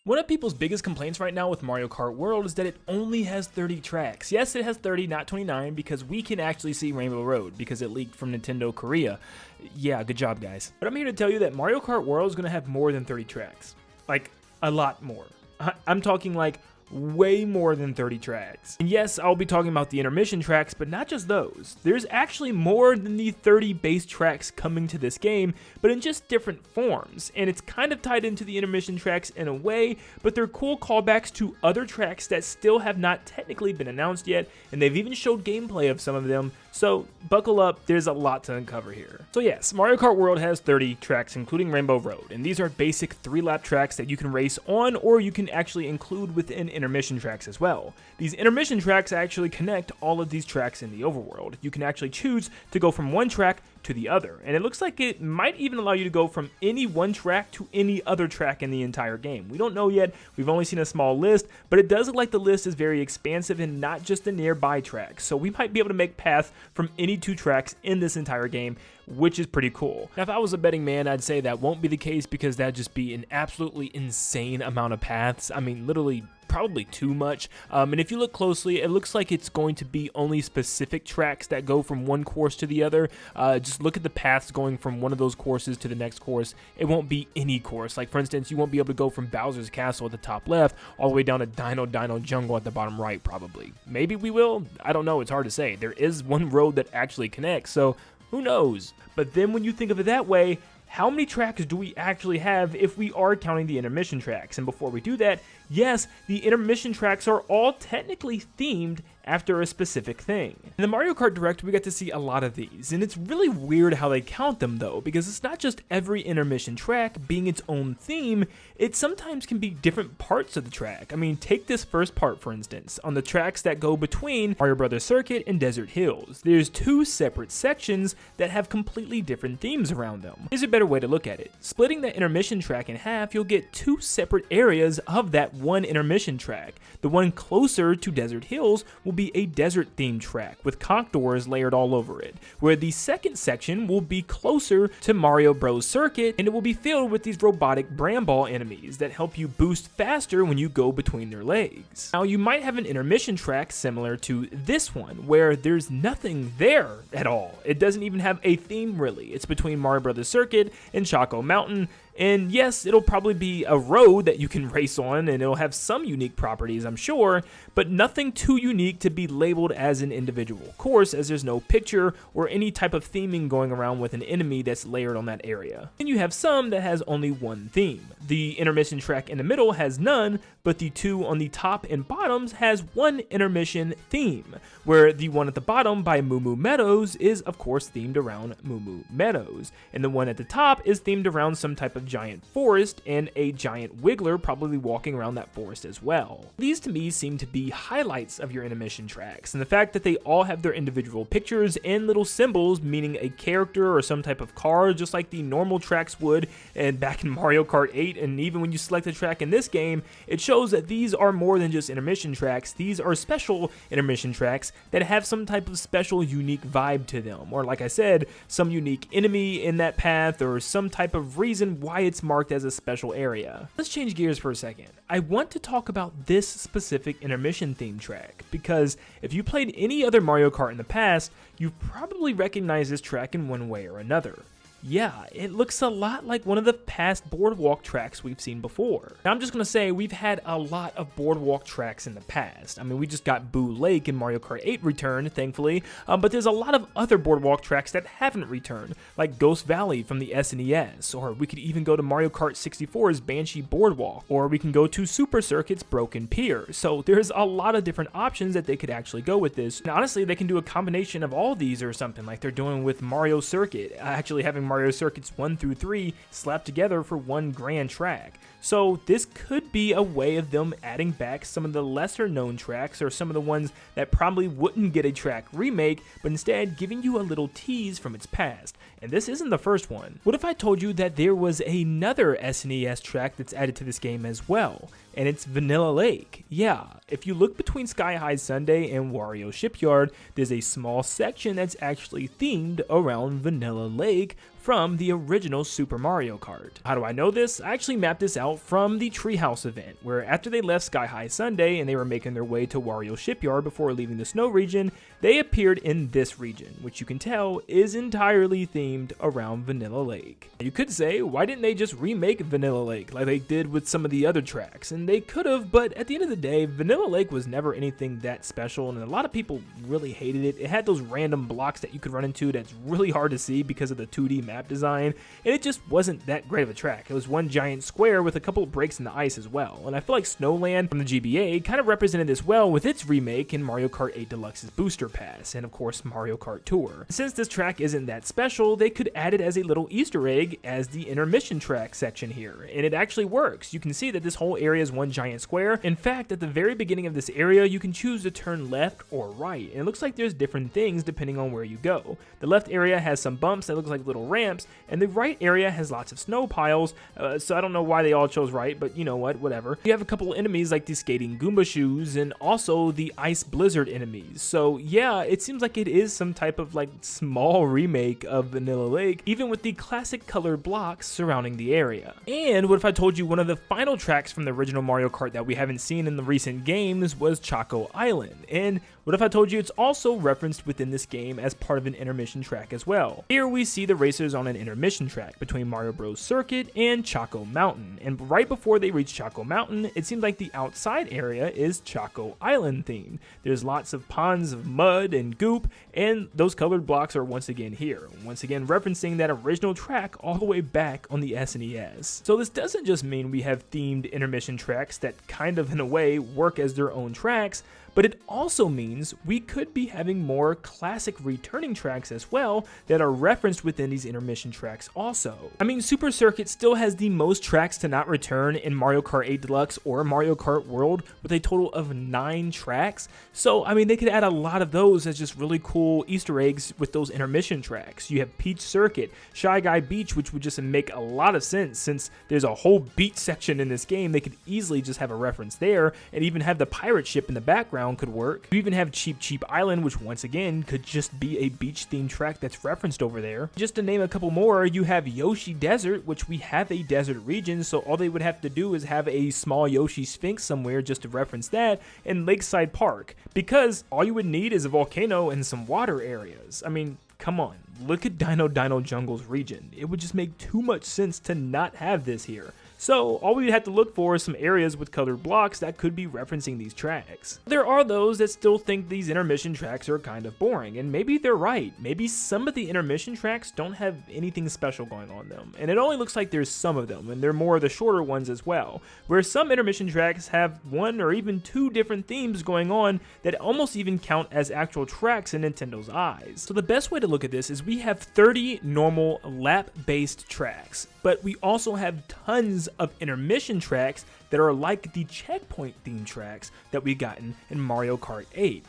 One of people's biggest complaints right now with Mario Kart World is that it only has 30 tracks. Yes, it has 30, not 29, because we can actually see Rainbow Road because it leaked from Nintendo Korea. Yeah, good job, guys. But I'm here to tell you that Mario Kart World is going to have more than 30 tracks. Like, a lot more. I'm talking like way more than 30 tracks. And yes, I'll be talking about the intermission tracks, but not just those. There's actually more than the 30 base tracks coming to this game, but in just different forms. And it's kind of tied into the intermission tracks in a way, but they're cool callbacks to other tracks that still have not technically been announced yet, and they've even showed gameplay of some of them. So buckle up, there's a lot to uncover here. So yes, Mario Kart World has 30 tracks, including Rainbow Road, and these are basic 3-lap tracks that you can race on, or you can actually include within intermission tracks as well. These intermission tracks actually connect all of these tracks in the overworld. You can actually choose to go from one track to the other, and it looks like it might even allow you to go from any one track to any other track in the entire game. We don't know yet, we've only seen a small list, but it does look like the list is very expansive and not just the nearby tracks, so we might be able to make paths from any 2 tracks in this entire game, which is pretty cool. Now, if I was a betting man, I'd say that won't be the case because that'd just be an absolutely insane amount of paths. I mean, literally probably too much. And if you look closely, it looks like it's going to be only specific tracks that go from one course to the other. Just look at the paths going from one of those courses to the next course. It won't be any course. Like, for instance, you won't be able to go from Bowser's Castle at the top left all the way down to Dino Jungle at the bottom right, probably. Maybe we will. I don't know. It's hard to say. There is one road that actually connects, so who knows? But then when you think of it that way, how many tracks do we actually have if we are counting the intermission tracks? And before we do that, yes, the intermission tracks are all technically themed after a specific thing. In the Mario Kart Direct, we got to see a lot of these, and it's really weird how they count them though, because it's not just every intermission track being its own theme, it sometimes can be different parts of the track. I mean, take this first part for instance. On the tracks that go between Mario Brothers Circuit and Desert Hills, there's 2 separate sections that have completely different themes around them. Here's a better way to look at it. Splitting the intermission track in half, you'll get 2 separate areas of that one intermission track. The one closer to Desert Hills will be a desert themed track with conch doors layered all over it, where the second section will be closer to Mario Bros Circuit, and it will be filled with these robotic Bramball enemies that help you boost faster when you go between their legs. Now, you might have an intermission track similar to this one, where there's nothing there at all. It doesn't even have a theme really. It's between Mario Brothers Circuit and Choco Mountain. And yes, it'll probably be a road that you can race on, and it'll have some unique properties, I'm sure, but nothing too unique to be labeled as an individual course, as there's no picture or any type of theming going around with an enemy that's layered on that area. And you have some that has only one theme. The intermission track in the middle has none, but the 2 on the top and bottoms has one intermission theme, where the one at the bottom by Moo Moo Meadows is of course themed around Moo Moo Meadows, and the one at the top is themed around some type of giant forest and a giant wiggler probably walking around that forest as well. These to me seem to be highlights of your intermission tracks, and the fact that they all have their individual pictures and little symbols meaning a character or some type of car, just like the normal tracks would and back in Mario Kart 8, and even when you select a track in this game, it shows that these are more than just intermission tracks. These are special intermission tracks that have some type of special unique vibe to them, or like I said, some unique enemy in that path or some type of reason why it's marked as a special area. Let's change gears for a second. I want to talk about this specific intermission theme track, because if you played any other Mario Kart in the past, you've probably recognized this track in one way or another. Yeah, it looks a lot like one of the past boardwalk tracks we've seen before. Now, I'm just going to say we've had a lot of boardwalk tracks in the past. I mean, we just got Boo Lake in Mario Kart 8 returned, thankfully, but there's a lot of other boardwalk tracks that haven't returned, like Ghost Valley from the SNES, or we could even go to Mario Kart 64's Banshee Boardwalk, or we can go to Super Circuit's Broken Pier. So there's a lot of different options that they could actually go with this. And honestly, they can do a combination of all these or something like they're doing with Mario Circuit, actually having Mario Circuits 1 through 3 slapped together for one grand track. So this could be a way of them adding back some of the lesser known tracks, or some of the ones that probably wouldn't get a track remake, but instead giving you a little tease from its past. And this isn't the first one. What if I told you that there was another SNES track that's added to this game as well? And it's Vanilla Lake. Yeah, if you look between Sky High Sundae and Wario Shipyard, there's a small section that's actually themed around Vanilla Lake from the original Super Mario Kart. How do I know this? I actually mapped this out from the Treehouse event, where after they left Sky High Sunday and they were making their way to Wario Shipyard before leaving the snow region, they appeared in this region, which you can tell is entirely themed around Vanilla Lake. You could say, why didn't they just remake Vanilla Lake like they did with some of the other tracks? And they could have, but at the end of the day, Vanilla Lake was never anything that special, and a lot of people really hated it. It had those random blocks that you could run into that's really hard to see because of the 2D map design, and it just wasn't that great of a track. It was one giant square with a couple of breaks in the ice as well, and I feel like Snowland from the GBA kind of represented this well with its remake in Mario Kart 8 Deluxe's Booster Pass, and of course Mario Kart Tour. Since this track isn't that special, they could add it as a little Easter egg as the intermission track section here, and it actually works. You can see that this whole area is one giant square. In fact, at the very beginning of this area, you can choose to turn left or right, and it looks like there's different things depending on where you go. The left area has some bumps that look like little ramps, and the right area has lots of snow piles, so I don't know why they all chose right, but you know what, whatever. You have a couple enemies like the skating Goomba shoes, and also the ice blizzard enemies, so yeah, it seems like it is some type of like small remake of Vanilla Lake, even with the classic colored blocks surrounding the area. And what if I told you one of the final tracks from the original Mario Kart that we haven't seen in the recent games was Choco Island? And what if I told you it's also referenced within this game as part of an intermission track as well? Here we see the racers on an intermission track between Mario Bros. Circuit and Choco Mountain, and right before they reach Choco Mountain, it seems like the outside area is Choco Island themed. There's lots of ponds of mud and goop, and those colored blocks are once again here, once again referencing that original track all the way back on the SNES. So this doesn't just mean we have themed intermission tracks that kind of in a way work as their own tracks, but it also means we could be having more classic returning tracks as well that are referenced within these intermission tracks also. I mean, Super Circuit still has the most tracks to not return in Mario Kart 8 Deluxe or Mario Kart World with a total of 9 tracks, so I mean they could add a lot of those as just really cool Easter eggs with those intermission tracks. You have Peach Circuit, Shy Guy Beach, which would just make a lot of sense since there's a whole beach section in this game. They could easily just have a reference there, and even have the pirate ship in the background could work. You even have Cheap Cheap Island, which once again could just be a beach themed track that's referenced over there. Just to name a couple more, you have Yoshi Desert, which we have a desert region, so all they would have to do is have a small Yoshi Sphinx somewhere just to reference that, and Lakeside Park, because all you would need is a volcano and some water areas. I mean, come on, look at Dino Jungle's region. It would just make too much sense to not have this here. So all we would have to look for is some areas with colored blocks that could be referencing these tracks. There are those that still think these intermission tracks are kind of boring, and maybe they're right. Maybe some of the intermission tracks don't have anything special going on them, and it only looks like there's some of them, and they're more of the shorter ones as well, where some intermission tracks have 1 or even 2 different themes going on that almost even count as actual tracks in Nintendo's eyes. So the best way to look at this is we have 30 normal lap-based tracks, but we also have tons of intermission tracks that are like the checkpoint theme tracks that we've gotten in Mario Kart 8.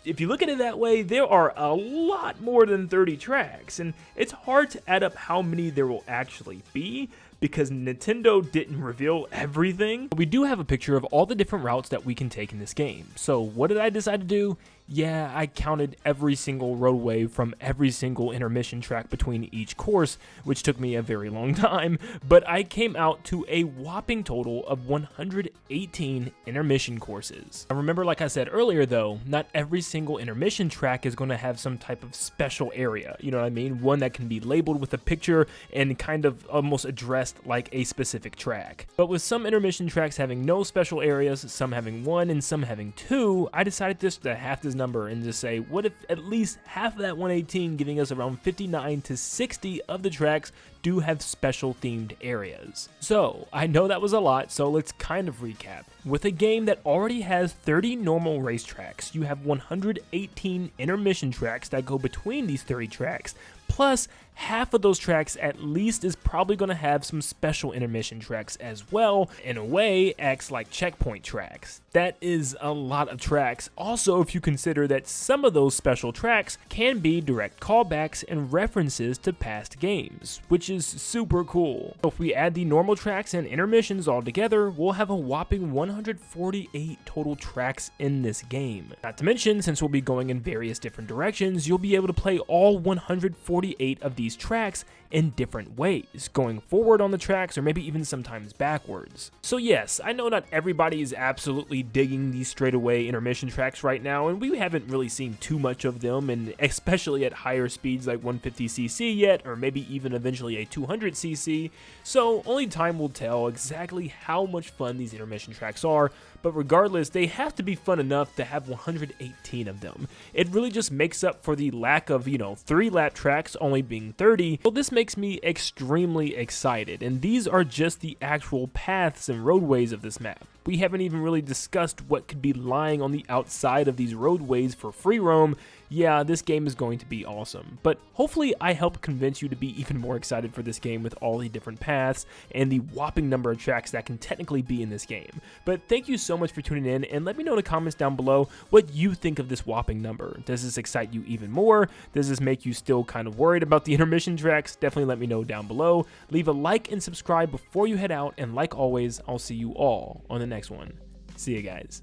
If you look at it that way, there are a lot more than 30 tracks, and it's hard to add up how many there will actually be because Nintendo didn't reveal everything. We do have a picture of all the different routes that we can take in this game. So what did I decide to do? Yeah, I counted every single roadway from every single intermission track between each course, which took me a very long time, but I came out to a whopping total of 118 intermission courses. Now remember, like I said earlier though, not every single intermission track is going to have some type of special area, you know what I mean? One that can be labeled with a picture and kind of almost addressed like a specific track. But with some intermission tracks having no special areas, some having 1 and some having 2, I decided just to half this number and just say, what if at least half of that 118, giving us around 59 to 60 of the tracks, do have special themed areas. So I know that was a lot, so let's kind of recap. With a game that already has 30 normal racetracks, you have 118 intermission tracks that go between these 30 tracks, plus half of those tracks at least is probably going to have some special intermission tracks as well. In a way, acts like checkpoint tracks. That is a lot of tracks. Also, if you consider that some of those special tracks can be direct callbacks and references to past games, which is super cool. So if we add the normal tracks and intermissions all together, we'll have a whopping 148 total tracks in this game. Not to mention, since we'll be going in various different directions, you'll be able to play all 148 of these these tracks in different ways, going forward on the tracks or maybe even sometimes backwards. So yes, I know not everybody is absolutely digging these straightaway intermission tracks right now, and we haven't really seen too much of them, and especially at higher speeds like 150cc yet, or maybe even eventually a 200cc, so only time will tell exactly how much fun these intermission tracks are, but regardless, they have to be fun enough to have 118 of them. It really just makes up for the lack of, 3-lap tracks only being 30, so this makes me extremely excited, and these are just the actual paths and roadways of this map. We haven't even really discussed what could be lying on the outside of these roadways for free roam. Yeah, this game is going to be awesome, but hopefully I help convince you to be even more excited for this game with all the different paths and the whopping number of tracks that can technically be in this game. But thank you so much for tuning in, and let me know in the comments down below what you think of this whopping number. Does this excite you even more? Does this make you still kind of worried about the intermission tracks? Definitely let me know down below. Leave a like and subscribe before you head out, and like always, I'll see you all on the next one. See you guys.